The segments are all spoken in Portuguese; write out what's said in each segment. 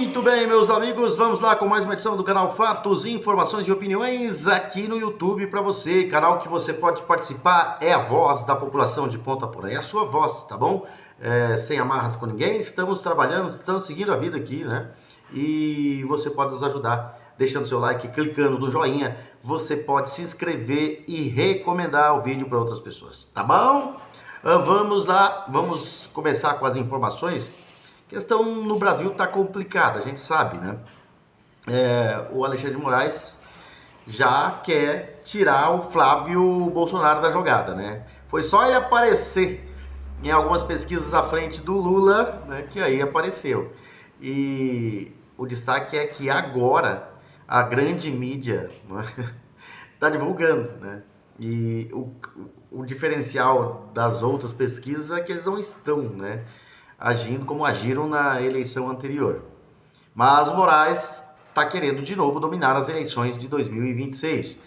Muito bem, meus amigos, vamos lá com mais uma edição do canal Fatos, Informações e Opiniões aqui no YouTube para você. Canal que você pode participar, é a voz da população de Ponta Porã, é a sua voz, tá bom? Sem amarras com ninguém, estamos trabalhando, estamos seguindo a vida aqui, né? E você pode nos ajudar deixando seu like, clicando no joinha, você pode se inscrever e recomendar o vídeo para outras pessoas, tá bom? Vamos lá, vamos começar com as informações. A questão no Brasil está complicada, a gente sabe, né? O Alexandre de Moraes já quer tirar o Flávio Bolsonaro da jogada, né? Foi só ele aparecer em algumas pesquisas à frente do Lula, né, que aí apareceu. E o destaque é que agora a grande mídia está divulgando, né? E o diferencial das outras pesquisas é que eles não estão, né, agindo como agiram na eleição anterior. Mas o Moraes está querendo de novo dominar as eleições de 2026.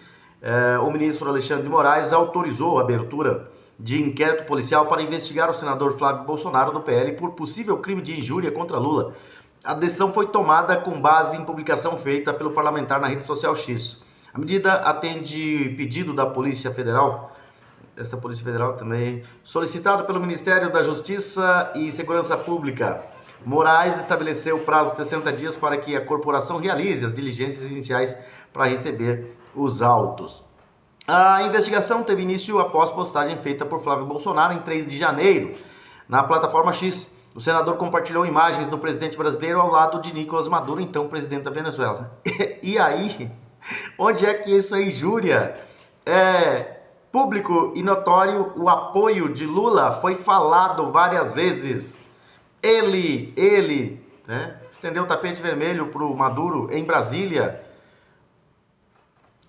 O ministro Alexandre de Moraes autorizou a abertura de inquérito policial para investigar o senador Flávio Bolsonaro do PL por possível crime de injúria contra Lula. A decisão foi tomada com base em publicação feita pelo parlamentar na rede social X. A medida atende pedido da Polícia Federal, essa Polícia Federal também, solicitado pelo Ministério da Justiça e Segurança Pública. Moraes estabeleceu prazo de 60 dias para que a corporação realize as diligências iniciais para receber os autos. A investigação teve início após postagem feita por Flávio Bolsonaro em 3 de janeiro, na plataforma X. O senador compartilhou imagens do presidente brasileiro ao lado de Nicolás Maduro, então presidente da Venezuela. E aí, onde é que isso é injúria? Público e notório, o apoio de Lula foi falado várias vezes. Ele, né, estendeu o tapete vermelho para o Maduro em Brasília.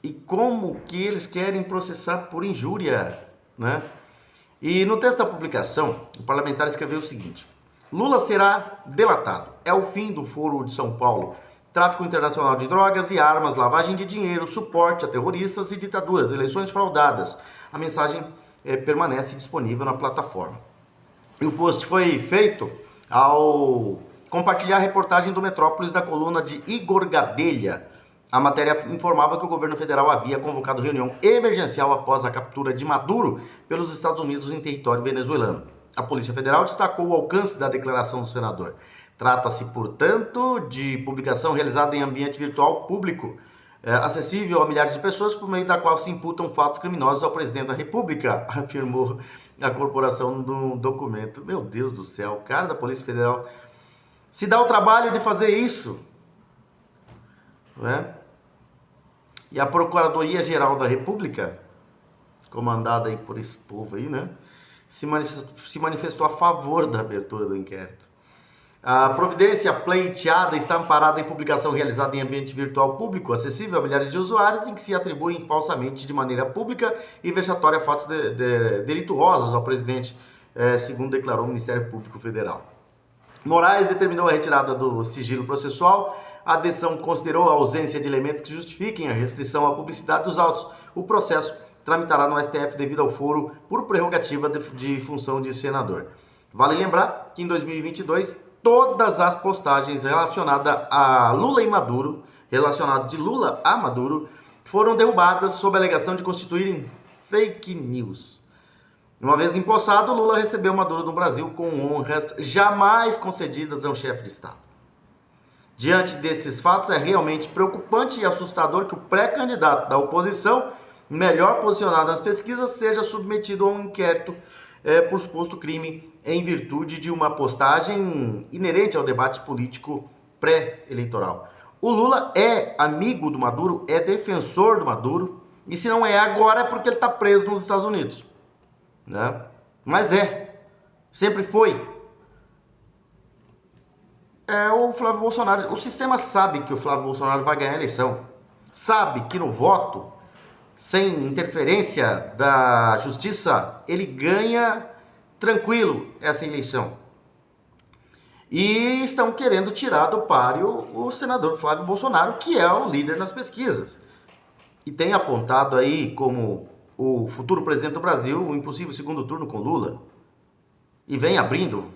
E como que eles querem processar por injúria, né? E no texto da publicação, o parlamentar escreveu o seguinte: Lula será delatado. É o fim do Foro de São Paulo. Tráfico internacional de drogas e armas, lavagem de dinheiro, suporte a terroristas e ditaduras, eleições fraudadas. A mensagem permanece disponível na plataforma. E o post foi feito ao compartilhar a reportagem do Metrópolis da coluna de Igor Gadelha. A matéria informava que o governo federal havia convocado reunião emergencial após a captura de Maduro pelos Estados Unidos em território venezuelano. A Polícia Federal destacou o alcance da declaração do senador. Trata-se, portanto, de publicação realizada em ambiente virtual público, acessível a milhares de pessoas, por meio da qual se imputam fatos criminosos ao presidente da República, afirmou a corporação no documento. Meu Deus do céu, o cara da Polícia Federal se dá o trabalho de fazer isso, né? E a Procuradoria-Geral da República, comandada aí por esse povo aí, né, se manifestou a favor da abertura do inquérito. A providência pleiteada está amparada em publicação realizada em ambiente virtual público, acessível a milhares de usuários, em que se atribuem falsamente de maneira pública e vexatória fatos delituosos ao presidente, segundo declarou o Ministério Público Federal. Moraes determinou a retirada do sigilo processual. A decisão considerou a ausência de elementos que justifiquem a restrição à publicidade dos autos. O processo tramitará no STF devido ao foro por prerrogativa de função de senador. Vale lembrar que em 2022, todas as postagens relacionadas a Lula e Maduro, relacionadas de Lula a Maduro, foram derrubadas sob a alegação de constituírem fake news. Uma vez empossado, Lula recebeu Maduro no Brasil com honras jamais concedidas a um chefe de Estado. Diante desses fatos, é realmente preocupante e assustador que o pré-candidato da oposição, melhor posicionado nas pesquisas, seja submetido a um inquérito por suposto crime em virtude de uma postagem inerente ao debate político pré-eleitoral. O Lula é amigo do Maduro, é defensor do Maduro, e se não é agora é porque ele está preso nos Estados Unidos, né? Mas sempre foi. O Flávio Bolsonaro, o sistema sabe que o Flávio Bolsonaro vai ganhar a eleição, sabe que no voto, sem interferência da justiça, ele ganha tranquilo essa eleição. E estão querendo tirar do páreo o senador Flávio Bolsonaro, que é o líder nas pesquisas. E tem apontado aí como o futuro presidente do Brasil o impossível segundo turno com Lula. E vem abrindo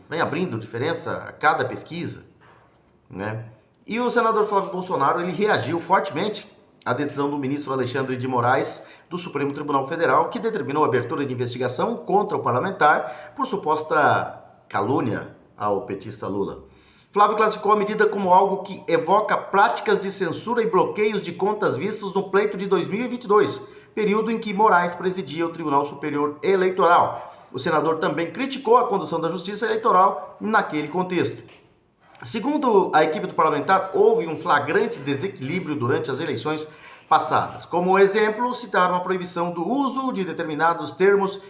diferença a cada pesquisa, né? E o senador Flávio Bolsonaro, ele reagiu fortemente à decisão do ministro Alexandre de Moraes do Supremo Tribunal Federal, que determinou a abertura de investigação contra o parlamentar por suposta calúnia ao petista Lula. Flávio classificou a medida como algo que evoca práticas de censura e bloqueios de contas vistos no pleito de 2022, período em que Moraes presidia o Tribunal Superior Eleitoral. O senador também criticou a condução da Justiça Eleitoral naquele contexto. Segundo a equipe do parlamentar, houve um flagrante desequilíbrio durante as eleições passadas. Como exemplo, citaram a proibição do uso de determinados termos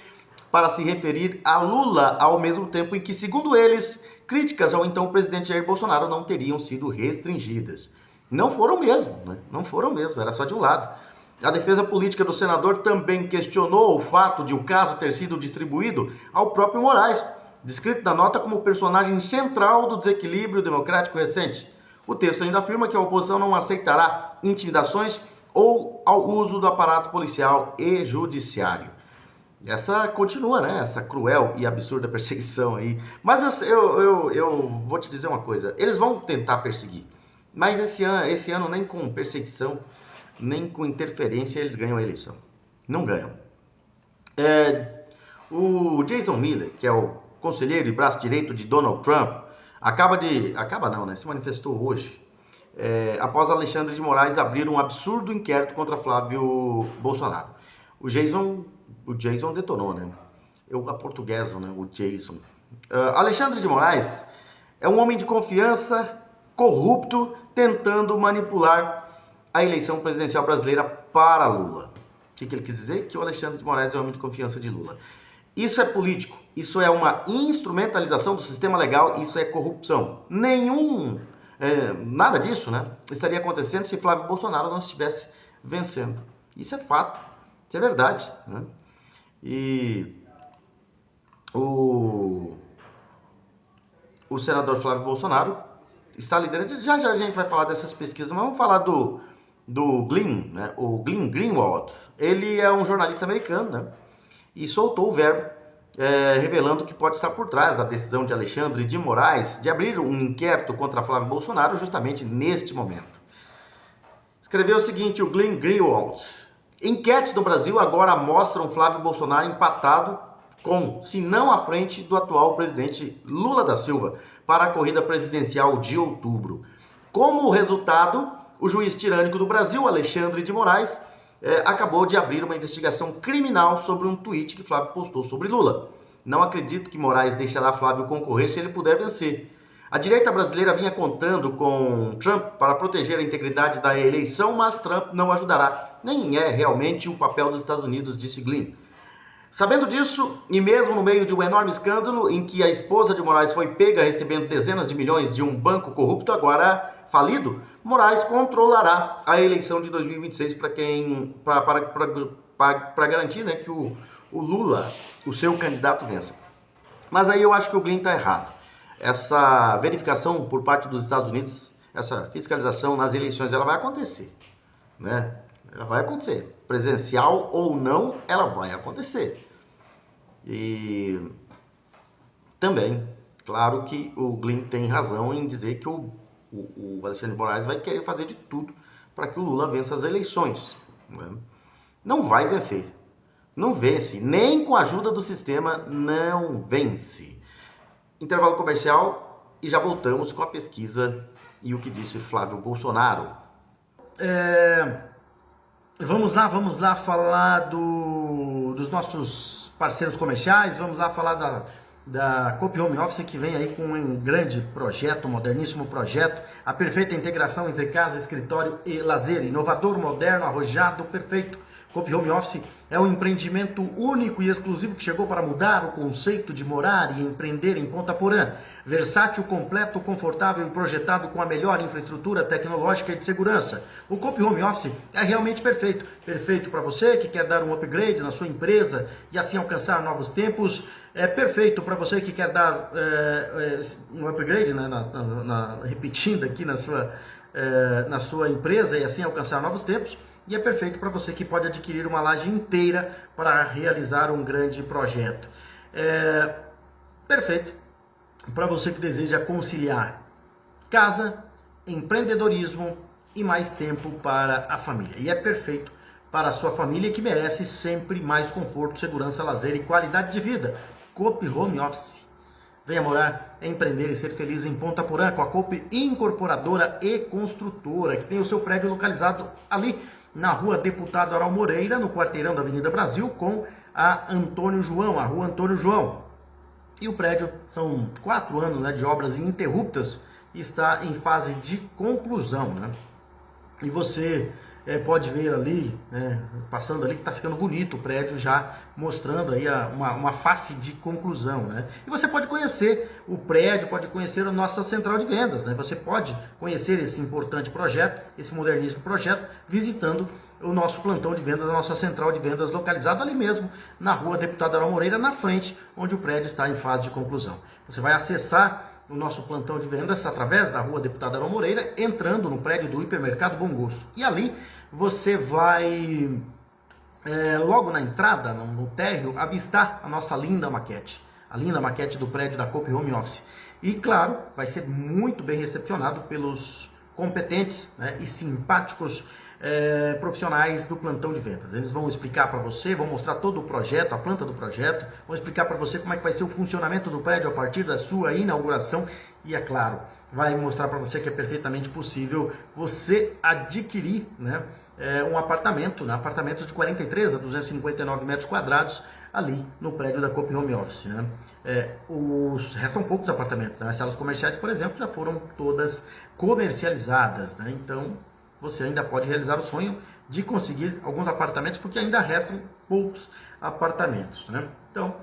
para se referir a Lula, ao mesmo tempo em que, segundo eles, críticas ao então presidente Jair Bolsonaro não teriam sido restringidas. Não foram mesmo, né? Não foram mesmo, era só de um lado. A defesa política do senador também questionou o fato de o caso ter sido distribuído ao próprio Moraes, descrito na nota como personagem central do desequilíbrio democrático recente. O texto ainda afirma que a oposição não aceitará intimidações ou ao uso do aparato policial e judiciário. Essa continua, né? Essa cruel e absurda perseguição aí. Mas eu vou te dizer uma coisa. Eles vão tentar perseguir. Mas esse ano nem com perseguição, nem com interferência eles ganham a eleição. Não ganham. O Jason Miller, que é o conselheiro e braço direito de Donald Trump, se manifestou hoje, após Alexandre de Moraes abrir um absurdo inquérito contra Flávio Bolsonaro. O Jason detonou, né? Eu aportugueso, né? O Jason. Alexandre de Moraes é um homem de confiança, corrupto, tentando manipular a eleição presidencial brasileira para Lula. O que ele quis dizer? Que o Alexandre de Moraes é um homem de confiança de Lula. Isso é político, isso é uma instrumentalização do sistema legal, isso é corrupção. Nada disso, né, estaria acontecendo se Flávio Bolsonaro não estivesse vencendo. Isso é fato, isso é verdade, né? E o senador Flávio Bolsonaro está liderando. Já a gente vai falar dessas pesquisas, mas vamos falar do Glenn, né? O Glenn Greenwald. Ele é um jornalista americano, né? E soltou o verbo, revelando que pode estar por trás da decisão de Alexandre de Moraes de abrir um inquérito contra Flávio Bolsonaro justamente neste momento. Escreveu o seguinte, o Glenn Greenwald: enquetes do Brasil agora mostram Flávio Bolsonaro empatado com, se não à frente, do atual presidente Lula da Silva para a corrida presidencial de outubro. Como resultado, o juiz tirânico do Brasil, Alexandre de Moraes, acabou de abrir uma investigação criminal sobre um tweet que Flávio postou sobre Lula. Não acredito que Moraes deixará Flávio concorrer se ele puder vencer. A direita brasileira vinha contando com Trump para proteger a integridade da eleição, mas Trump não ajudará. Nem é realmente o papel dos Estados Unidos, disse Glenn. Sabendo disso, e mesmo no meio de um enorme escândalo em que a esposa de Moraes foi pega recebendo dezenas de milhões de um banco corrupto agora falido, Moraes controlará a eleição de 2026 para garantir, né, que o Lula, o seu candidato, vença. Mas aí eu acho que o Glenn está errado. Essa verificação por parte dos Estados Unidos, essa fiscalização nas eleições, ela vai acontecer, né? Ela vai acontecer. Presencial ou não, ela vai acontecer. E também, claro que o Glenn tem razão em dizer que o Alexandre de Moraes vai querer fazer de tudo para que o Lula vença as eleições, né? Não vai vencer. Não vence. Nem com a ajuda do sistema, não vence. Intervalo comercial e já voltamos com a pesquisa e o que disse Flávio Bolsonaro. Vamos lá falar dos nossos parceiros comerciais, vamos lá falar da Coop Home Office, que vem aí com um grande projeto, um moderníssimo projeto, a perfeita integração entre casa, escritório e lazer, inovador, moderno, arrojado, perfeito. Coop Home Office é um empreendimento único e exclusivo que chegou para mudar o conceito de morar e empreender em Ponta Porã. Versátil, completo, confortável e projetado com a melhor infraestrutura tecnológica e de segurança. O Coop Home Office é realmente perfeito. Perfeito para você que quer dar um upgrade na sua empresa e assim alcançar novos tempos. É perfeito para você que quer dar um upgrade, né, repetindo aqui na sua empresa e assim alcançar novos tempos. E é perfeito para você que pode adquirir uma laje inteira para realizar um grande projeto. Perfeito para você que deseja conciliar casa, empreendedorismo e mais tempo para a família. E é perfeito para a sua família que merece sempre mais conforto, segurança, lazer e qualidade de vida. Coop Home Office. Venha morar, empreender e ser feliz em Ponta Porã com a Coop Incorporadora e Construtora, que tem o seu prédio localizado ali na Rua Deputado Aral Moreira, no quarteirão da Avenida Brasil, com a Antônio João, a Rua Antônio João. E o prédio são 4 anos, né, de obras ininterruptas e está em fase de conclusão, né? E você pode ver ali, né, passando ali, que está ficando bonito o prédio, já mostrando aí uma face de conclusão, né? E você pode conhecer o prédio, pode conhecer a nossa central de vendas, né? Você pode conhecer esse importante projeto, esse moderníssimo projeto, visitando o nosso plantão de vendas, a nossa central de vendas localizada ali mesmo, na Rua Deputado Aral Moreira, na frente, onde o prédio está em fase de conclusão. Você vai acessar o nosso plantão de vendas através da Rua Deputado Aral Moreira, entrando no prédio do Hipermercado Bom Gosto. E ali você vai, logo na entrada, no térreo, avistar a nossa linda maquete. A linda maquete do prédio da Coop Home Office. E claro, vai ser muito bem recepcionado pelos competentes, né, e simpáticos profissionais do plantão de vendas. Eles vão explicar para você, vão mostrar todo o projeto, a planta do projeto, vão explicar para você como é que vai ser o funcionamento do prédio a partir da sua inauguração e, é claro, vai mostrar para você que é perfeitamente possível você adquirir, né, um apartamento, né, apartamentos de 43 a 259 metros quadrados ali no prédio da Coop Home Office, né? Restam poucos apartamentos, né? As salas comerciais, por exemplo, já foram todas comercializadas, né? Então você ainda pode realizar o sonho de conseguir alguns apartamentos, porque ainda restam poucos apartamentos, né? Então,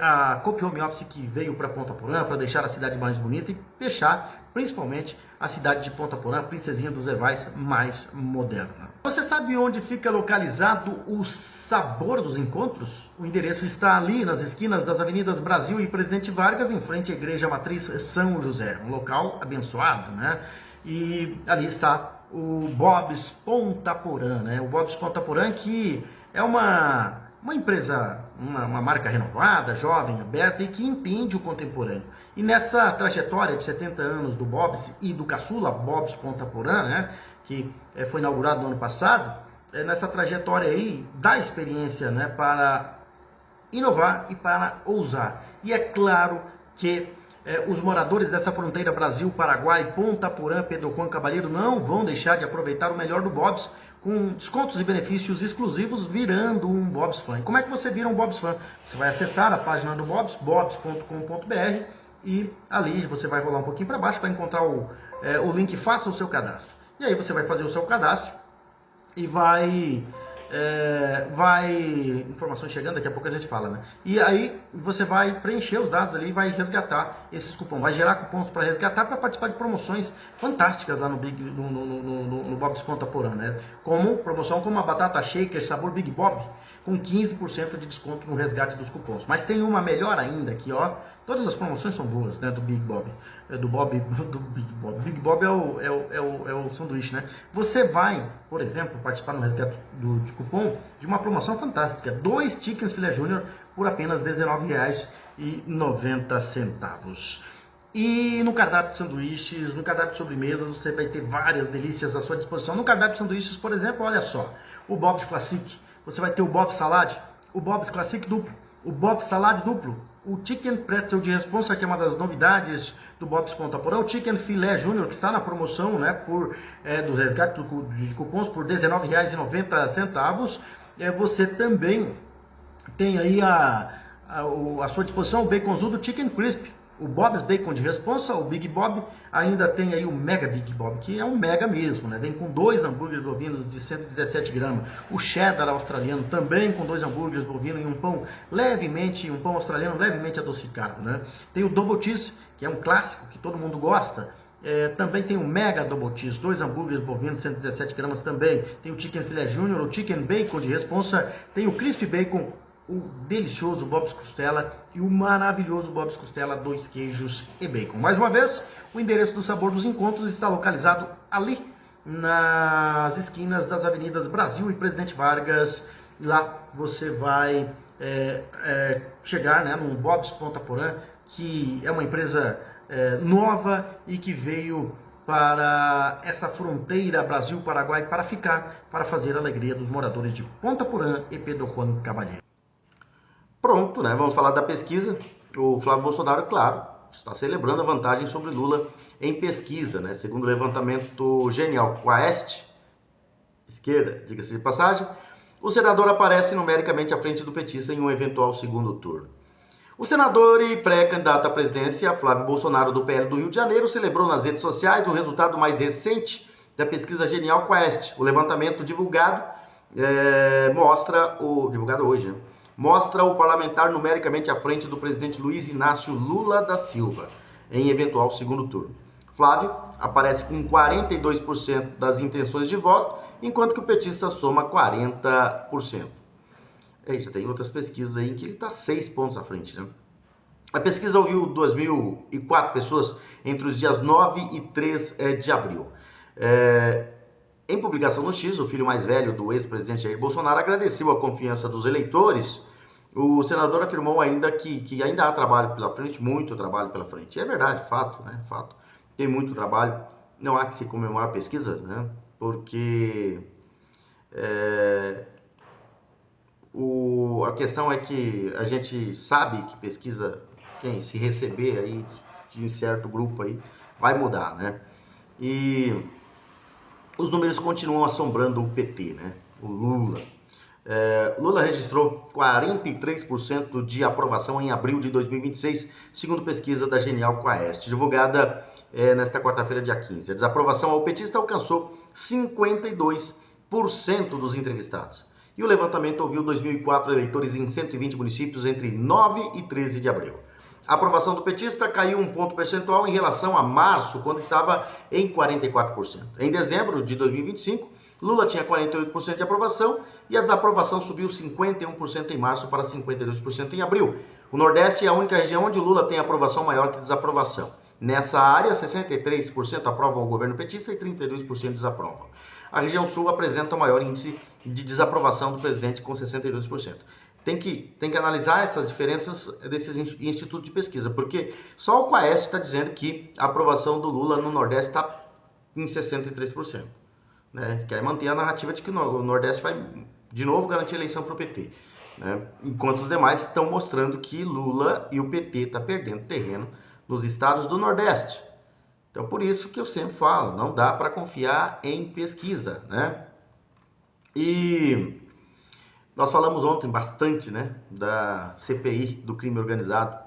a Coop Home Office que veio para Ponta Porã para deixar a cidade mais bonita e deixar, principalmente, a cidade de Ponta Porã, Princesinha dos Ervais, mais moderna. Você sabe onde fica localizado o Sabor dos Encontros? O endereço está ali nas esquinas das avenidas Brasil e Presidente Vargas, em frente à Igreja Matriz São José. Um local abençoado, né? E ali está o Bob's Ponta Porã, né? O Bob's Ponta Porã, que é uma empresa, uma marca renovada, jovem, aberta e que entende o contemporâneo. E nessa trajetória de 70 anos do Bob's e do caçula Bob's Ponta Porã, né, que foi inaugurado no ano passado, nessa trajetória aí da experiência, né, para inovar e para ousar. E é claro que os moradores dessa fronteira Brasil, Paraguai, Ponta Porã, Pedro Juan Cavalheiro não vão deixar de aproveitar o melhor do Bob's, com descontos e benefícios exclusivos, virando um Bob's Fan. E como é que você vira um Bob's Fan? Você vai acessar a página do Bob's, bobs.com.br, e ali você vai rolar um pouquinho para baixo para encontrar o link Faça o seu cadastro. E aí você vai fazer o seu cadastro e vai informações chegando, daqui a pouco a gente fala, né? E aí você vai preencher os dados ali e vai resgatar esses cupons, vai gerar cupons para resgatar, para participar de promoções fantásticas lá no Bob's Ponta Porã, né? Como promoção como a batata shaker sabor Big Bob, com 15% de desconto no resgate dos cupons. Mas tem uma melhor ainda aqui, ó. Todas as promoções são boas, né, do Big Bob, do Big Bob. Big Bob é o sanduíche, né? Você vai, por exemplo, participar no resgate de cupom de uma promoção fantástica. 2 chickens filé júnior por apenas R$19,90. E no cardápio de sanduíches, no cardápio de sobremesas, você vai ter várias delícias à sua disposição. No cardápio de sanduíches, por exemplo, olha só, o Bob's Classic, você vai ter o Bob's Salad, o Bob's Classic duplo, o Bob's Salad duplo, o Chicken Pretzel de responsa, que é uma das novidades do Bob's Ponta Porã, o Chicken Filé Júnior, que está na promoção, né, do resgate de cupons por R$19,90. Você também tem aí à sua disposição o baconzudo Chicken Crisp, o Bob's Bacon de responsa, o Big Bob, ainda tem aí o Mega Big Bob, que é um mega mesmo, né? Vem com 2 hambúrgueres bovinos de 117 gramas, o cheddar australiano também com 2 hambúrgueres bovinos e um pão australiano levemente adocicado, né? Tem o Double Cheese, que é um clássico que todo mundo gosta. Também tem o Mega Double Cheese, 2 hambúrgueres bovinos, 117 gramas também. Tem o Chicken Filé Júnior, o Chicken Bacon de responsa, tem o Crispy Bacon, o delicioso Bob's Costela e o maravilhoso Bob's Costela, 2 queijos e bacon. Mais uma vez, o endereço do Sabor dos Encontros está localizado ali nas esquinas das avenidas Brasil e Presidente Vargas. Lá você vai chegar, né, no Bob's Ponta Porã, que é uma empresa nova e que veio para essa fronteira Brasil-Paraguai para ficar, para fazer a alegria dos moradores de Ponta Porã e Pedro Juan Cavalheiro. Pronto, né? Vamos falar da pesquisa. O Flávio Bolsonaro, claro, está celebrando a vantagem sobre Lula em pesquisa, né? Segundo o levantamento Genial Quest, esquerda, diga-se de passagem, o senador aparece numericamente à frente do petista em um eventual segundo turno. O senador e pré-candidato à presidência, Flávio Bolsonaro, do PL do Rio de Janeiro, celebrou nas redes sociais o resultado mais recente da pesquisa Genial Quest. O levantamento divulgado divulgado hoje, né? Mostra o parlamentar numericamente à frente do presidente Luiz Inácio Lula da Silva, em eventual segundo turno. Flávio aparece com 42% das intenções de voto, enquanto que o petista soma 40%. Já tem outras pesquisas aí em que ele está 6 pontos à frente, né? A pesquisa ouviu 2.004 pessoas entre os dias 9 e 3 de abril. Em publicação no X, o filho mais velho do ex-presidente Jair Bolsonaro agradeceu a confiança dos eleitores. O senador afirmou ainda que ainda há trabalho pela frente, muito trabalho pela frente. É verdade, fato, né? Fato. Tem muito trabalho. Não há que se comemorar a pesquisa, né? Porque a questão é que a gente sabe que pesquisa, quem se receber aí de um certo grupo aí, vai mudar, né? E os números continuam assombrando o PT, né? O Lula. Lula registrou 43% de aprovação em abril de 2026, segundo pesquisa da Genial Quest, divulgada nesta quarta-feira, dia 15. A desaprovação ao petista alcançou 52% dos entrevistados. E o levantamento ouviu 2.004 eleitores em 120 municípios entre 9 e 13 de abril. A aprovação do petista caiu 1 ponto percentual em relação a março, quando estava em 44%. Em dezembro de 2025, Lula tinha 48% de aprovação e a desaprovação subiu 51% em março para 52% em abril. O Nordeste é a única região onde Lula tem aprovação maior que desaprovação. Nessa área, 63% aprovam o governo petista e 32% desaprovam. A região Sul apresenta o maior índice de desaprovação do presidente, com 62%. Tem que analisar essas diferenças desses institutos de pesquisa, porque só o Quaest está dizendo que a aprovação do Lula no Nordeste está em 63%. Né? Quer manter a narrativa de que o Nordeste vai, de novo, garantir a eleição para o PT. Né? Enquanto os demais estão mostrando que Lula e o PT estão perdendo terreno nos estados do Nordeste. Então, por isso que eu sempre falo, não dá para confiar em pesquisa, né? E nós falamos ontem bastante, né, da CPI do crime organizado.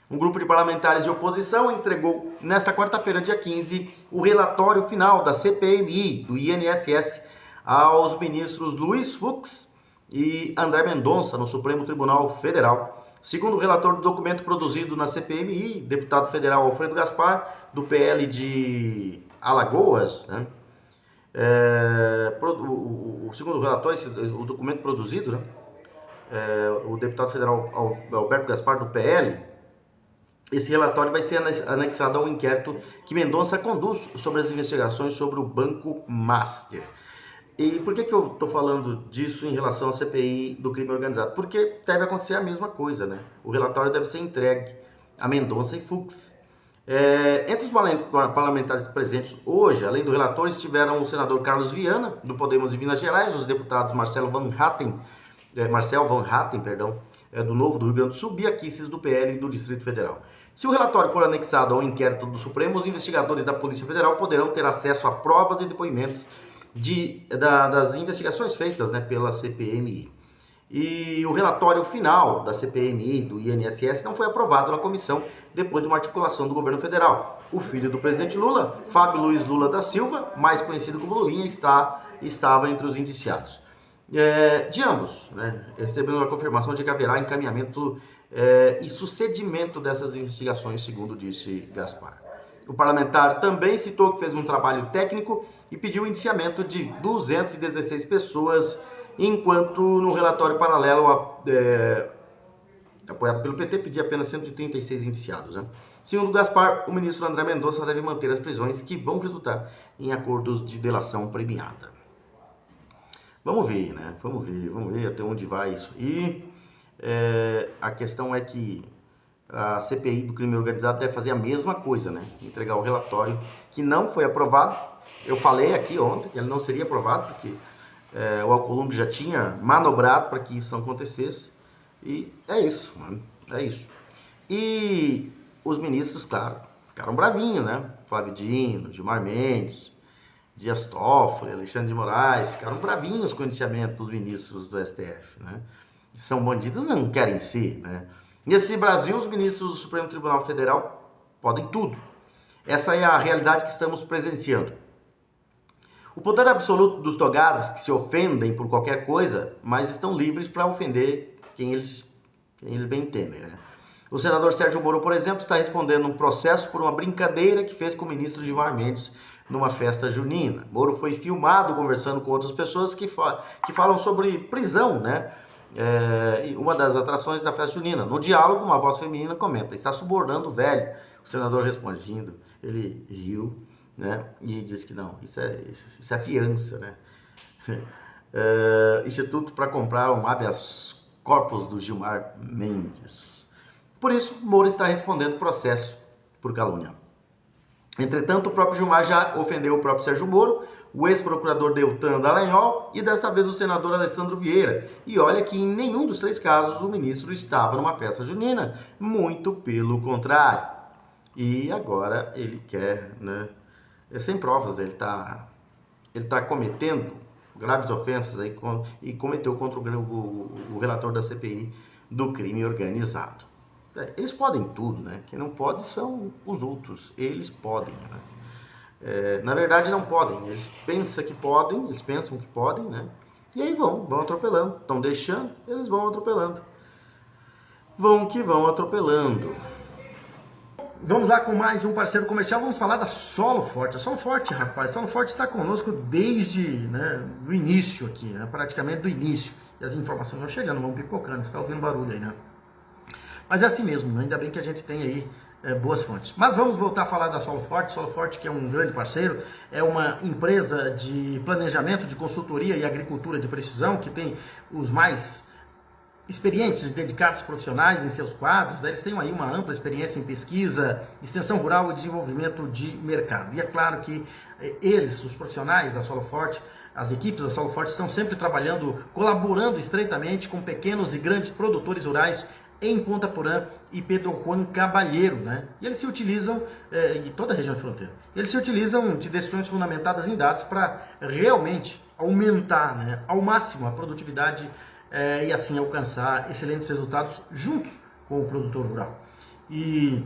Um grupo de parlamentares de oposição entregou nesta quarta-feira, dia 15, o relatório final da CPMI do INSS aos ministros Luiz Fux e André Mendonça no Supremo Tribunal Federal. Segundo o relator do documento produzido na CPMI, deputado federal Alfredo Gaspar, do PL de Alagoas, né? Segundo o relatório, o documento produzido, né? O deputado federal Alberto Gaspar, do PL, esse relatório vai ser anexado ao inquérito que Mendonça conduz sobre as investigações sobre o Banco Master. E por que eu estou falando disso em relação à CPI do crime organizado? Porque deve acontecer a mesma coisa, né? O relatório deve ser entregue a Mendonça e Fux. Entre os parlamentares presentes hoje, além do relator, estiveram o senador Carlos Viana, do Podemos de Minas Gerais, os deputados Marcel Van Hatten, do Novo do Rio Grande do Sul, Bia Kicis, do PL do Distrito Federal. Se o relatório for anexado ao inquérito do Supremo, os investigadores da Polícia Federal poderão ter acesso a provas e depoimentos das investigações feitas, né, pela CPMI. E o relatório final da CPMI do INSS não foi aprovado na comissão depois de uma articulação do governo federal. O filho do presidente Lula, Fábio Luiz Lula da Silva, mais conhecido como Lulinha, estava entre os indiciados. De ambos, né, recebendo a confirmação de que haverá encaminhamento e sucedimento dessas investigações, segundo disse Gaspar. O parlamentar também citou que fez um trabalho técnico e pediu o indiciamento de 216 pessoas, enquanto no relatório paralelo apoiado pelo PT pedia apenas 136 indiciados. Né? Segundo Gaspar, o ministro André Mendonça deve manter as prisões que vão resultar em acordos de delação premiada. Vamos ver, né? Vamos ver até onde vai isso. E a questão é que a CPI do crime organizado deve fazer a mesma coisa, né? Entregar o relatório que não foi aprovado. Eu falei aqui ontem que ele não seria aprovado, porque o Alcolumbre já tinha manobrado para que isso não acontecesse. E é isso, mano. É isso. E os ministros, claro, ficaram bravinhos, né? Flávio Dino, Gilmar Mendes, Dias Toffoli, Alexandre de Moraes, ficaram bravinhos com o indiciamento dos ministros do STF, né? São bandidos, não querem ser, né? Nesse Brasil, os ministros do Supremo Tribunal Federal podem tudo. Essa é a realidade que estamos presenciando. O poder absoluto dos togados que se ofendem por qualquer coisa, mas estão livres para ofender quem eles bem entendem, né? O senador Sérgio Moro, por exemplo, está respondendo um processo por uma brincadeira que fez com o ministro Gilmar Mendes numa festa junina. Moro foi filmado conversando com outras pessoas que falam sobre prisão, né? Uma das atrações da festa junina. No diálogo, uma voz feminina comenta: está subornando o velho. O senador responde rindo. Ele riu, né? E disse que não, isso é fiança, né? Instituto para comprar um habeas corpus do Gilmar Mendes. Por isso, Moro está respondendo processo por calúnia. Entretanto, o próprio Gilmar já ofendeu o próprio Sérgio Moro, o ex-procurador Deltan Dallagnol e desta vez o senador Alessandro Vieira. E olha que em nenhum dos 3 casos o ministro estava numa festa junina, muito pelo contrário. E agora ele quer, né? Sem provas, ele tá cometendo graves ofensas aí, e cometeu contra o relator da CPI do crime organizado. Eles podem tudo, né? Quem não pode são os outros. Eles podem, né? Na verdade não podem. Eles pensam que podem, né? E aí vão atropelando. Estão deixando, eles vão atropelando. Vão atropelando. Vamos lá com mais um parceiro comercial. Vamos falar da Solo Forte. A Solo Forte, rapaz, a Solo Forte está conosco desde, né, o início aqui, né? Praticamente do início. E as informações vão chegando, vão pipocando. Você está ouvindo barulho aí, né? Mas é assim mesmo, ainda bem que a gente tem aí boas fontes. Mas vamos voltar a falar da Solo Forte. Solo Forte, que é um grande parceiro, é uma empresa de planejamento, de consultoria e agricultura de precisão, que tem os mais experientes e dedicados profissionais em seus quadros. Eles têm aí uma ampla experiência em pesquisa, extensão rural e desenvolvimento de mercado. E é claro que eles, os profissionais da Solo Forte, as equipes da Solo Forte, estão sempre trabalhando, colaborando estreitamente com pequenos e grandes produtores rurais em Ponta Porã e Pedro Juan Caballero, né? E eles se utilizam, em toda a região de fronteira, eles se utilizam de decisões fundamentadas em dados para realmente aumentar, né, ao máximo a produtividade e assim alcançar excelentes resultados juntos com o produtor rural. E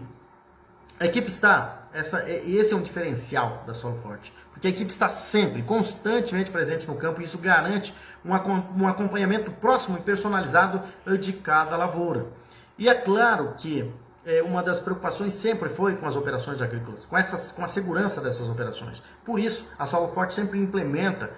a equipe esse é um diferencial da Solo Forte, porque a equipe está sempre, constantemente presente no campo, e isso garante um acompanhamento próximo e personalizado de cada lavoura. E é claro que uma das preocupações sempre foi com as operações agrícolas, com a segurança dessas operações. Por isso, a Solo Forte sempre implementa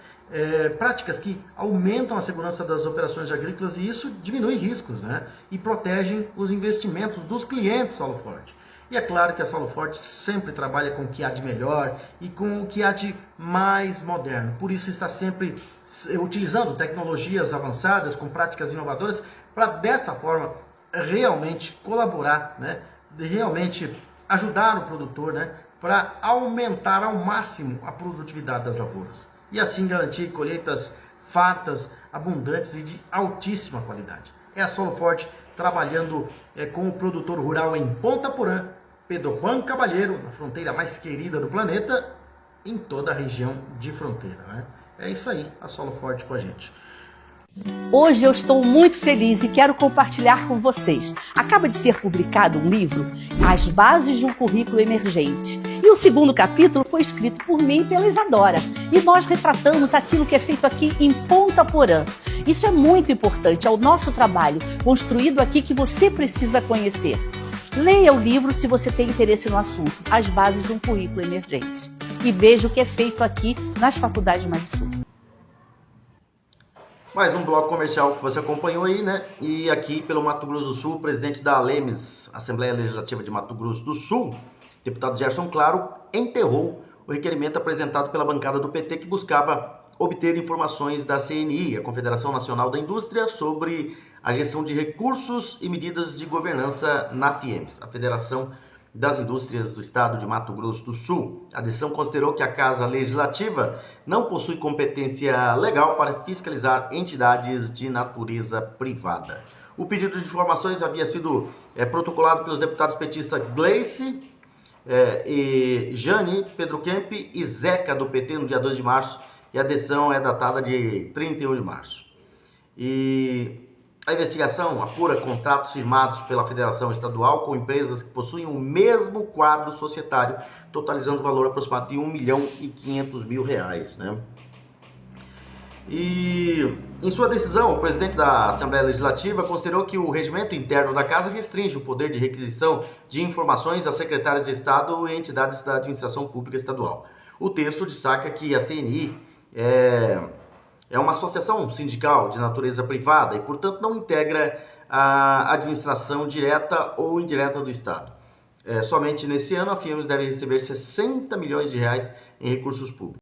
práticas que aumentam a segurança das operações agrícolas, e isso diminui riscos, né? E protegem os investimentos dos clientes Solo Forte. E é claro que a Solo Forte sempre trabalha com o que há de melhor e com o que há de mais moderno. Por isso está sempre utilizando tecnologias avançadas, com práticas inovadoras, para dessa forma realmente colaborar, né? Realmente ajudar o produtor, né? Para aumentar ao máximo a produtividade das lavouras. E assim garantir colheitas fartas, abundantes e de altíssima qualidade. É a Solo Forte trabalhando com o produtor rural em Ponta Porã, Pedro Juan Caballero, na fronteira mais querida do planeta, em toda a região de fronteira, né? É isso aí, a Solo Forte com a gente. Hoje eu estou muito feliz e quero compartilhar com vocês. Acaba de ser publicado um livro, As Bases de um Currículo Emergente. E o 2º capítulo foi escrito por mim e pela Isadora. E nós retratamos aquilo que é feito aqui em Ponta Porã. Isso é muito importante, é o nosso trabalho construído aqui que você precisa conhecer. Leia o livro se você tem interesse no assunto, As Bases de um Currículo Emergente. E veja o que é feito aqui nas faculdades mais do Sul. Mais um bloco comercial que você acompanhou aí, né? E aqui pelo Mato Grosso do Sul, o presidente da ALEMES, Assembleia Legislativa de Mato Grosso do Sul, deputado Gerson Claro, enterrou o requerimento apresentado pela bancada do PT que buscava obter informações da CNI, a Confederação Nacional da Indústria, sobre a gestão de recursos e medidas de governança na FIEMS, a Federação das Indústrias do Estado de Mato Grosso do Sul. A decisão considerou que a Casa Legislativa não possui competência legal para fiscalizar entidades de natureza privada. O pedido de informações havia sido protocolado pelos deputados petistas Gleice e Jane, Pedro Kemp e Zeca do PT no dia 2 de março e a decisão é datada de 31 de março. E a investigação apura contratos firmados pela Federação Estadual com empresas que possuem o mesmo quadro societário, totalizando o valor aproximado de R$1.500.000, né? E em sua decisão, o presidente da Assembleia Legislativa considerou que o regimento interno da Casa restringe o poder de requisição de informações a secretários de Estado e entidades da administração pública estadual. O texto destaca que a CNI é uma associação sindical de natureza privada e, portanto, não integra a administração direta ou indireta do Estado. Somente nesse ano, a FIEMS deve receber R$60 milhões em recursos públicos.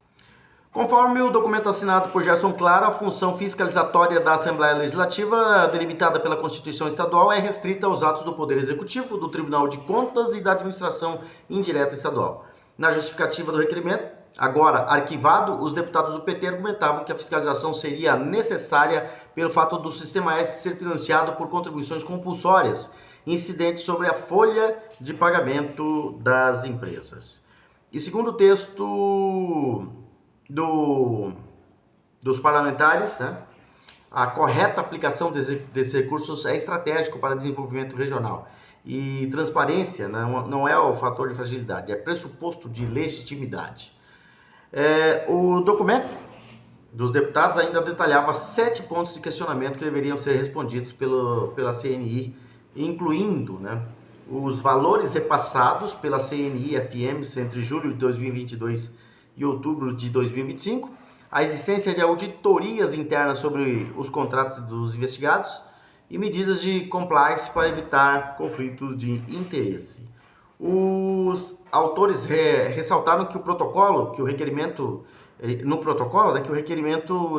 Conforme o documento assinado por Gerson Clara, a função fiscalizatória da Assembleia Legislativa, delimitada pela Constituição Estadual, é restrita aos atos do Poder Executivo, do Tribunal de Contas e da Administração Indireta Estadual. Na justificativa do requerimento, agora arquivado, os deputados do PT argumentavam que a fiscalização seria necessária pelo fato do Sistema S ser financiado por contribuições compulsórias, incidentes sobre a folha de pagamento das empresas. E segundo o texto dos parlamentares, né, a correta aplicação desses recursos é estratégico para desenvolvimento regional. E transparência não é o fator de fragilidade, é pressuposto de legitimidade. O documento dos deputados ainda detalhava 7 pontos de questionamento que deveriam ser respondidos pela CNI, incluindo, né, os valores repassados pela CNI FIEMS entre julho de 2022 e outubro de 2025, a existência de auditorias internas sobre os contratos dos investigados e medidas de compliance para evitar conflitos de interesse. Os autores ressaltaram que que o requerimento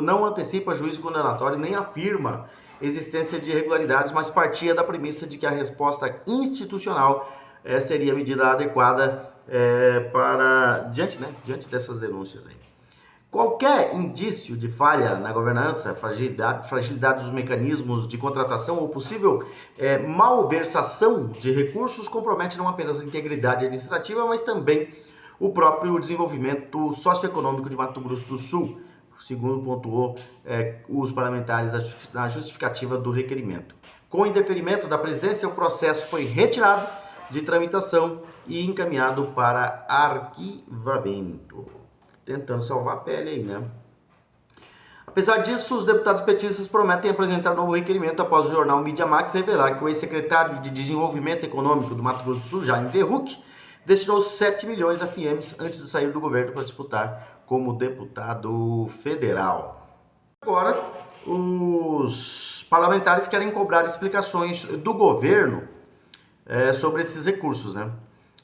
não antecipa juízo condenatório nem afirma existência de irregularidades, mas partia da premissa de que a resposta institucional seria a medida adequada diante dessas denúncias aí. Qualquer indício de falha na governança, fragilidade dos mecanismos de contratação ou possível malversação de recursos compromete não apenas a integridade administrativa, mas também o próprio desenvolvimento socioeconômico de Mato Grosso do Sul, segundo pontuou os parlamentares na justificativa do requerimento. Com o indeferimento da presidência, o processo foi retirado de tramitação e encaminhado para arquivamento. Tentando salvar a pele aí, né? Apesar disso, os deputados petistas prometem apresentar novo requerimento após o jornal Mídia Max revelar que o ex-secretário de Desenvolvimento Econômico do Mato Grosso do Sul, Jaime Verruc, destinou 7 milhões a FIEMS antes de sair do governo para disputar como deputado federal. Agora, os parlamentares querem cobrar explicações do governo sobre esses recursos, né?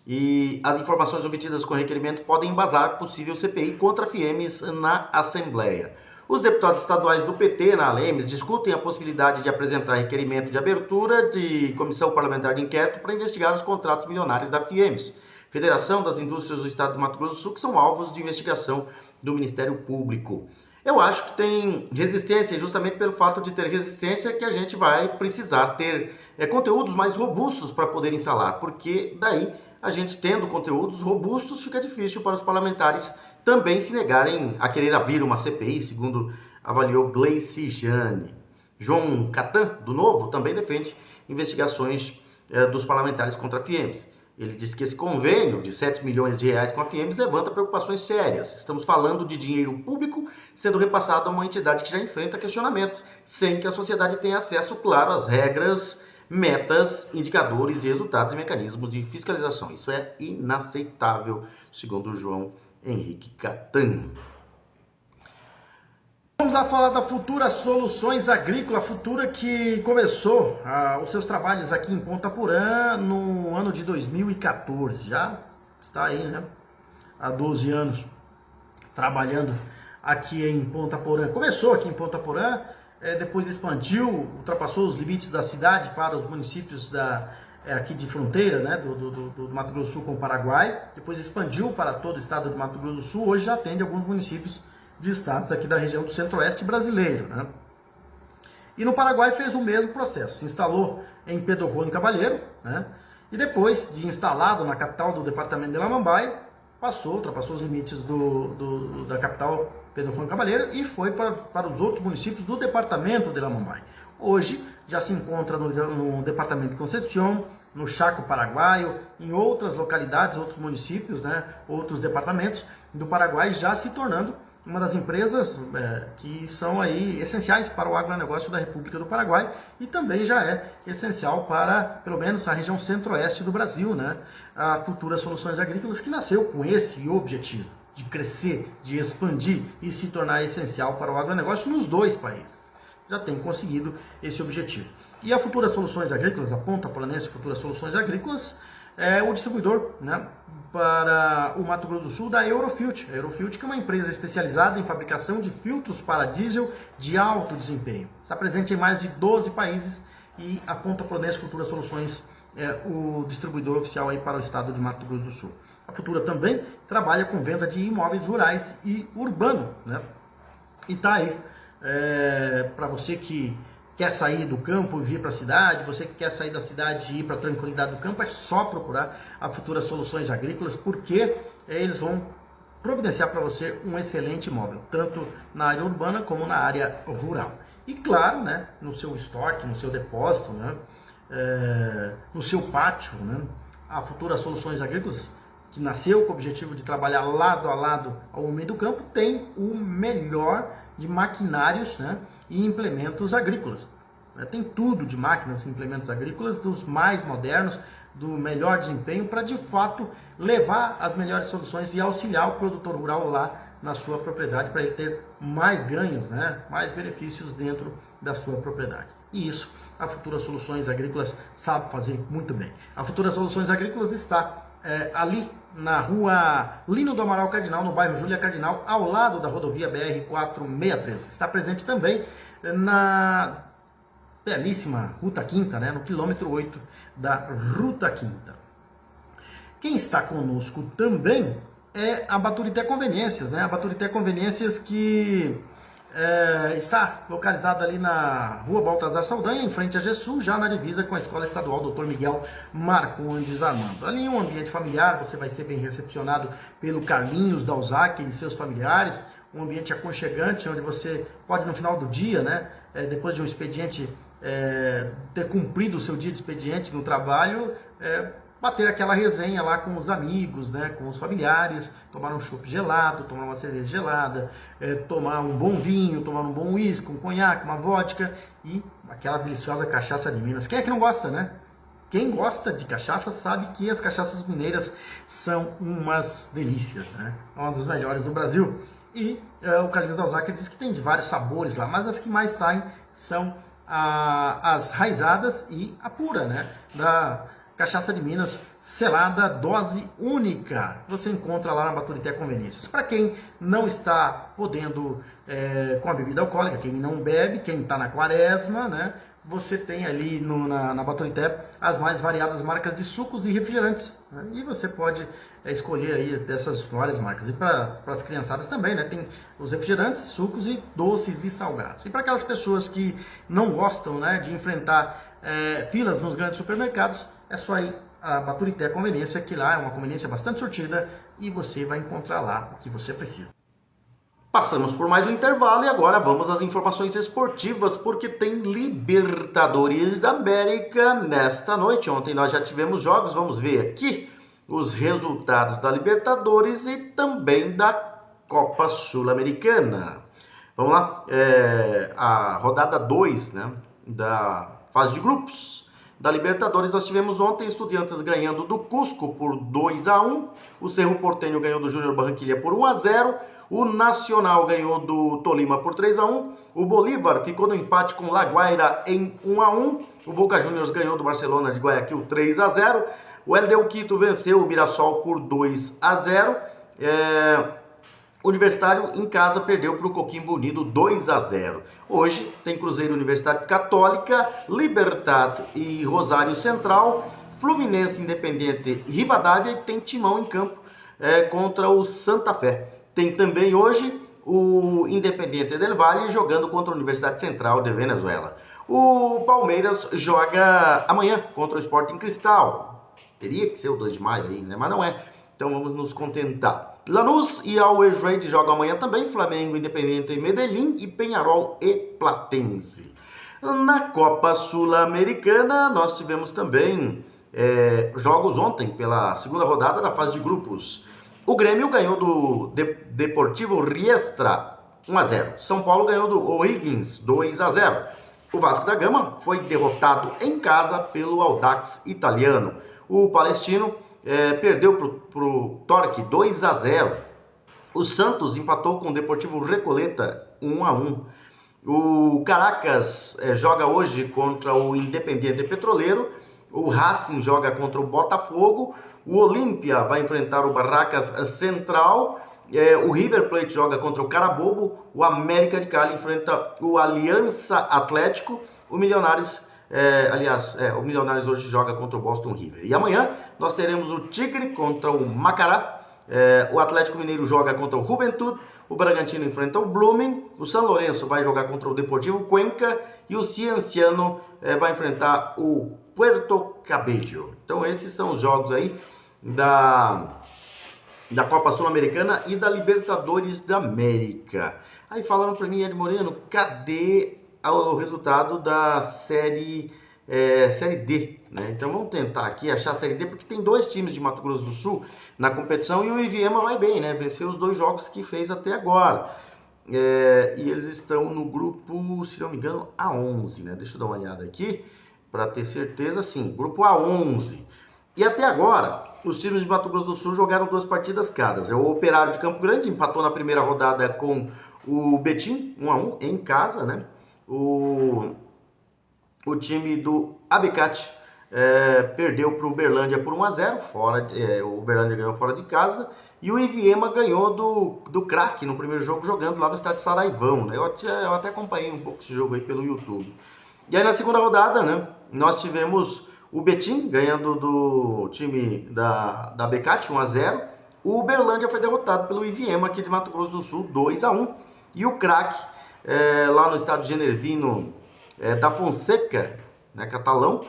E as informações obtidas com o requerimento podem embasar possível CPI contra a FIEMS na Assembleia. Os deputados estaduais do PT na ALEMES discutem a possibilidade de apresentar requerimento de abertura de comissão parlamentar de inquérito para investigar os contratos milionários da FIEMS, Federação das Indústrias do Estado do Mato Grosso do Sul, que são alvos de investigação do Ministério Público. Eu acho que tem resistência, justamente pelo fato de ter resistência que a gente vai precisar ter conteúdos mais robustos para poder instalar, porque daí a gente tendo conteúdos robustos fica difícil para os parlamentares também se negarem a querer abrir uma CPI, segundo avaliou Gleice Jane. João Catan, do Novo, também defende investigações dos parlamentares contra a FIEMS. Ele diz que esse convênio de 7 milhões de reais com a FIEMS levanta preocupações sérias. Estamos falando de dinheiro público sendo repassado a uma entidade que já enfrenta questionamentos, sem que a sociedade tenha acesso, claro, às regras, metas, indicadores de resultados e mecanismos de fiscalização. Isso é inaceitável, segundo o João Henrique Catan. Vamos lá falar da Futura Soluções Agrícola, Futura que começou os seus trabalhos aqui em Ponta Porã no ano de 2014. Já está aí, né? Há 12 anos trabalhando aqui em Ponta Porã. Começou aqui em Ponta Porã, depois expandiu, ultrapassou os limites da cidade para os municípios aqui de fronteira, né, do Mato Grosso do Sul com o Paraguai, depois expandiu para todo o estado do Mato Grosso do Sul, hoje já atende alguns municípios de estados aqui da região do centro-oeste brasileiro, né? E no Paraguai fez o mesmo processo, se instalou em Pedro Juan Caballero, né? E depois de instalado na capital do departamento de Lamambai, ultrapassou os limites da capital Pedro Juan Caballero e foi para os outros municípios do departamento de Lamambai. Hoje já se encontra no departamento de Concepción, no Chaco Paraguaio, em outras localidades, outros municípios, né, outros departamentos do Paraguai, já se tornando uma das empresas que são aí essenciais para o agronegócio da República do Paraguai e também já é essencial para, pelo menos, a região centro-oeste do Brasil, né? A Futura Soluções Agrícolas, que nasceu com esse objetivo de crescer, de expandir e se tornar essencial para o agronegócio nos dois países. Já tem conseguido esse objetivo. E a Futura Soluções Agrícolas, a Ponta Poranense Futura Soluções Agrícolas, é o distribuidor, né, para o Mato Grosso do Sul da Eurofilt. A Eurofilt, que é uma empresa especializada em fabricação de filtros para diesel de alto desempenho. Está presente em mais de 12 países e a Ponta Poranense Futura Soluções é o distribuidor oficial aí para o estado de Mato Grosso do Sul. A Futura também trabalha com venda de imóveis rurais e urbano, né? E está aí para você que quer sair do campo e vir para a cidade, você que quer sair da cidade e ir para a tranquilidade do campo, é só procurar a Futura Soluções Agrícolas, porque eles vão providenciar para você um excelente imóvel, tanto na área urbana como na área rural. E claro, né, no seu estoque, no seu depósito, né, no seu pátio, né, a Futura Soluções Agrícolas, que nasceu com o objetivo de trabalhar lado a lado ao homem do campo, tem o melhor de maquinários, né, e implementos agrícolas. Tem tudo de máquinas e implementos agrícolas, dos mais modernos, do melhor desempenho, para de fato levar as melhores soluções e auxiliar o produtor rural lá na sua propriedade, para ele ter mais ganhos, né, mais benefícios dentro da sua propriedade. E isso a Futura Soluções Agrícolas sabe fazer muito bem. A Futura Soluções Agrícolas está ali na rua Lino do Amaral Cardinal, no bairro Júlia Cardinal, ao lado da rodovia BR-463. Está presente também na belíssima Ruta Quinta, né, no quilômetro 8 da Ruta Quinta. Quem está conosco também é a Baturité Conveniências, né? A Baturité Conveniências que está localizada ali na rua Baltazar Saldanha, em frente a GESUL, já na divisa com a Escola Estadual Dr. Miguel Marcondes Armando. Ali em um ambiente familiar, você vai ser bem recepcionado pelo Carlinhos Dalzac e seus familiares, um ambiente aconchegante, onde você pode no final do dia, né, depois de um expediente, ter cumprido o seu dia de expediente no trabalho, bater aquela resenha lá com os amigos, né, com os familiares, tomar um chopp gelado, tomar uma cerveja gelada, tomar um bom vinho, tomar um bom uísque, um conhaque, uma vodka e aquela deliciosa cachaça de Minas. Quem é que não gosta, né? Quem gosta de cachaça sabe que as cachaças mineiras são umas delícias, né? Uma das melhores do Brasil. E o Carlinhos Dalzac diz que tem de vários sabores lá, mas as que mais saem são as raizadas e a pura, né, da cachaça de Minas, selada, dose única. Você encontra lá na Baturité Conveniências. Para quem não está podendo com a bebida alcoólica, quem não bebe, quem está na quaresma, né, você tem ali na Baturité as mais variadas marcas de sucos e refrigerantes, né, e você pode escolher aí dessas várias marcas. E para as criançadas também, né, tem os refrigerantes, sucos e doces e salgados. E para aquelas pessoas que não gostam, né, de enfrentar filas nos grandes supermercados, é só ir à Baturité Conveniência, que lá é uma conveniência bastante sortida e você vai encontrar lá o que você precisa. Passamos por mais um intervalo e agora vamos às informações esportivas, porque tem Libertadores da América nesta noite. Ontem nós já tivemos jogos, vamos ver aqui os resultados da Libertadores e também da Copa Sul-Americana. Vamos lá, a rodada 2, né, da fase de grupos da Libertadores. Nós tivemos ontem Estudiantes ganhando do Cusco por 2-1, o Cerro Porteño ganhou do Júnior Barranquilla por 1-0, o Nacional ganhou do Tolima por 3-1, o Bolívar ficou no empate com La Guaira em 1-1, o Boca Juniors ganhou do Barcelona de Guayaquil 3-0, o El Del Quito venceu o Mirassol por 2-0, Universitário em casa perdeu para o Coquimbo Unido 2-0. Hoje tem Cruzeiro Universidade Católica, Libertad e Rosário Central, Fluminense Independente e Rivadavia, e tem Timão em campo contra o Santa Fé. Tem também hoje o Independiente del Valle jogando contra a Universidade Central de Venezuela. O Palmeiras joga amanhã contra o Sporting Cristal. Teria que ser o 2 de maio aí, né? Mas não é. Então vamos nos contentar. Lanús e Always Ready jogam amanhã também. Flamengo, Independiente e Medellín e Peñarol e Platense. Na Copa Sul-Americana nós tivemos também jogos ontem pela segunda rodada da fase de grupos. O Grêmio ganhou do Deportivo Riestra 1-0. São Paulo ganhou do O'Higgins 2-0. O Vasco da Gama foi derrotado em casa pelo Audax italiano. O Palestino perdeu para o Torque 2-0. O Santos empatou com o Deportivo Recoleta 1-1. O Caracas joga hoje contra o Independiente Petroleiro. O Racing joga contra o Botafogo. O Olímpia vai enfrentar o Barracas Central. O River Plate joga contra o Carabobo. O América de Cali enfrenta o Aliança Atlético. O Milionários, o Milionários hoje joga contra o Boston River. E amanhã nós teremos o Tigre contra o Macará. O Atlético Mineiro joga contra o Juventude. O Bragantino enfrenta o Blooming. O São Lourenço vai jogar contra o Deportivo Cuenca. E o Cienciano vai enfrentar o Puerto Cabello. Então esses são os jogos aí da Copa Sul-Americana e da Libertadores da América. Aí falaram para mim, Ed Moreno, cadê o resultado da Série D, né? Então vamos tentar aqui achar a Série D, porque tem 2 times de Mato Grosso do Sul na competição e o Iviema vai bem, né? Venceu os 2 jogos que fez até agora. E eles estão no grupo, se não me engano, A11, né? Deixa eu dar uma olhada aqui para ter certeza, sim, grupo A11. E até agora, os times de Mato Grosso do Sul jogaram 2 partidas cada. O Operário de Campo Grande empatou na primeira rodada com o Betim, 1-1 em casa, né? O time do Abecate perdeu para o Uberlândia por 1-0, o Uberlândia ganhou fora de casa. E o Iviema ganhou do Crack no primeiro jogo, jogando lá no estádio Saraivão, né? Eu até acompanhei um pouco esse jogo aí pelo YouTube. E aí na segunda rodada, né, nós tivemos o Betim ganhando do time da Abecate 1-0. O Uberlândia foi derrotado pelo Iviema aqui de Mato Grosso do Sul 2-1. E o Crack lá no estádio Genervino da Fonseca, né, catalão,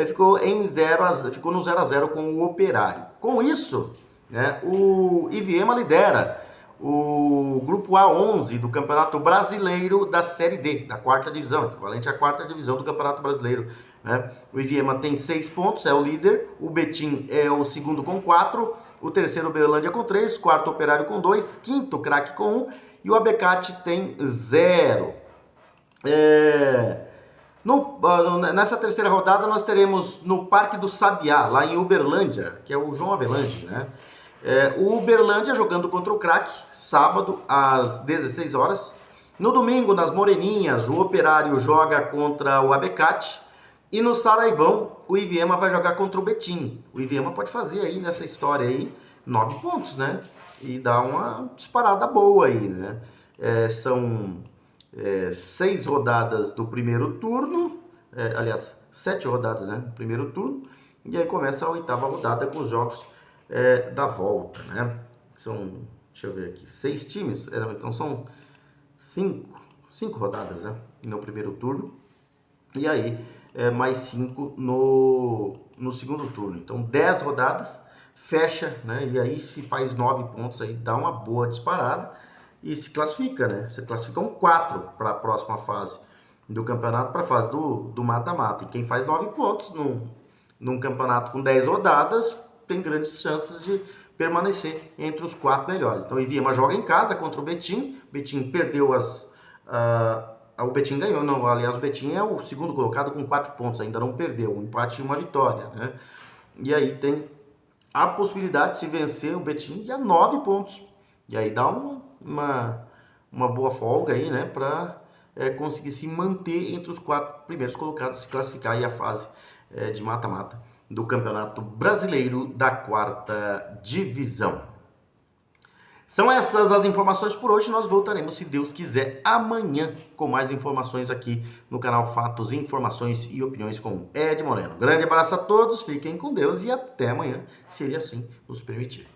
ficou no 0-0 com o Operário. Com isso, né, o Iviema lidera o grupo A11 do Campeonato Brasileiro da Série D, da 4ª divisão, equivalente à 4ª divisão do Campeonato Brasileiro, né? O Iviema tem 6 pontos, é o líder. O Betim é o segundo com 4, o terceiro Uberlândia com 3, quarto Operário com 2, quinto Crack com 1 e o Abecate tem 0. Nessa terceira rodada nós teremos no Parque do Sabiá, lá em Uberlândia, que é o João Avelange, né? O Uberlândia jogando contra o Crack, sábado às 16 horas. No domingo, nas Moreninhas, o Operário joga contra o Abecate. E no Saraivão, o Iviema vai jogar contra o Betim. O Iviema pode fazer aí nessa história aí 9 pontos, né? E dar uma disparada boa aí, né? São 6 rodadas do primeiro turno. 7 rodadas, né? Primeiro turno. E aí começa a 8ª rodada com os jogos da volta, né? Deixa eu ver aqui, 6 times, então são 5 rodadas, né? No primeiro turno, e aí mais 5 no segundo turno, então 10 rodadas, fecha, né? E aí se faz 9 pontos, aí dá uma boa disparada e se classifica, né? Você classificam 4 para a próxima fase do campeonato, para a fase do mata-mata, e quem faz 9 pontos num campeonato com 10 rodadas tem grandes chances de permanecer entre os 4 melhores. Então o Iviema joga em casa contra o Betim. O Betim perdeu o Betim ganhou, não, aliás o Betim é o segundo colocado com 4 pontos, ainda não perdeu, um empate e uma vitória, né? E aí tem a possibilidade de se vencer o Betim e a 9 pontos. E aí dá uma boa folga aí, né, para conseguir se manter entre os 4 primeiros colocados, se classificar aí a fase de mata-mata do Campeonato Brasileiro da 4ª Divisão. São essas as informações por hoje. Nós voltaremos, se Deus quiser, amanhã com mais informações aqui no canal Fatos, Informações e Opiniões com Ed Moreno. Grande abraço a todos, fiquem com Deus e até amanhã, se Ele assim nos permitir.